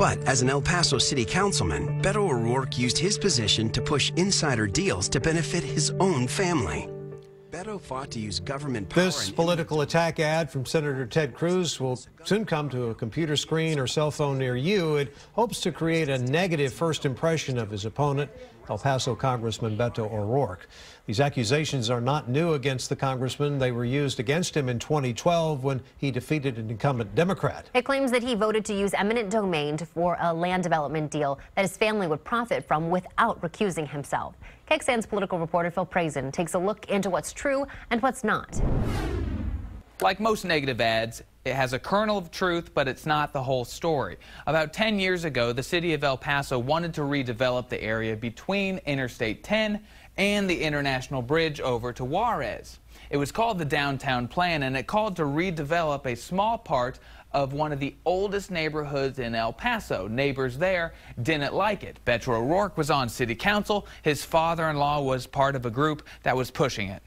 But as an El Paso city councilman, Beto O'Rourke used his position to push insider deals to benefit his own family. Beto fought to use government power. This political attack ad from Senator Ted Cruz will soon come to a computer screen or cell phone near you. It hopes to create a negative first impression of his opponent, El Paso Congressman Beto O'Rourke. These accusations are not new against the congressman. They were used against him in 2012 when he defeated an incumbent Democrat. It claims that he voted to use eminent domain for a land development deal that his family would profit from without recusing himself. KXAN's political reporter Phil Prazen takes a look into what's true and what's not. Like most negative ads, it has a kernel of truth, but it's not the whole story. About 10 years ago, the city of El Paso wanted to redevelop the area between Interstate 10 and the International Bridge over to Juarez. It was called the Downtown Plan, and it called to redevelop a small part of one of the oldest neighborhoods in El Paso. Neighbors there didn't like it. Beto O'Rourke was on city council. His father-in-law was part of a group that was pushing it.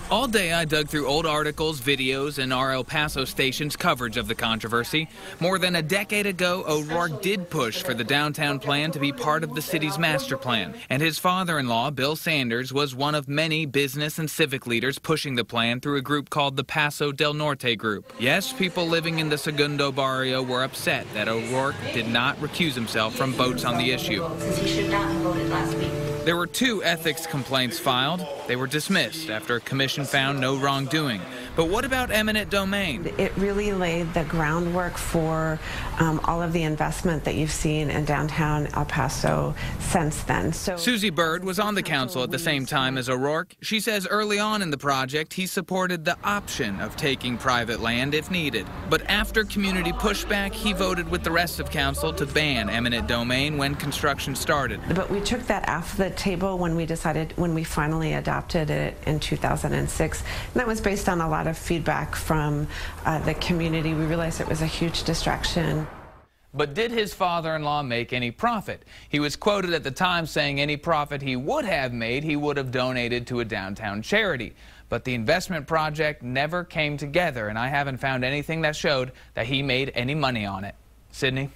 All day I dug through old articles, videos, and our El Paso station's coverage of the controversy. More than a decade ago, O'Rourke did push for the downtown plan to be part of the city's master plan. And his father-in-law, Bill Sanders, was one of many business and civic leaders pushing the plan through a group called the Paso del Norte Group. Yes, people living in the Segundo barrio were upset that O'Rourke did not recuse himself from votes on the issue. Since he should not have voted last week. There were 2 ethics complaints filed. They were dismissed after a commission found no wrongdoing. But what about eminent domain? It really laid the groundwork for all of the investment that you've seen in downtown El Paso since then. So Susie Bird was on the council at the same time as O'Rourke. She says early on in the project, he supported the option of taking private land if needed. But after community pushback, he voted with the rest of council to ban eminent domain when construction started. But we took that off the table when we finally adopted it in 2006. And that was based on a lot of feedback from the community. We realized it was a huge distraction. But did his father-in-law make any profit? He was quoted at the time saying any profit he would have made, he would have donated to a downtown charity. But the investment project never came together, and I haven't found anything that showed that he made any money on it. Sydney?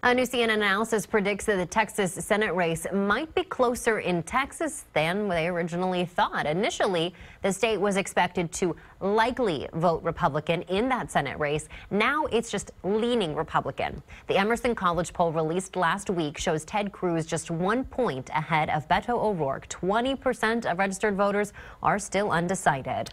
A new CNN analysis predicts that the Texas Senate race might be closer in Texas than they originally thought. Initially, the state was expected to likely vote Republican in that Senate race. Now it's just leaning Republican. The Emerson College poll released last week shows Ted Cruz just 1 point ahead of Beto O'Rourke. 20% of registered voters are still undecided.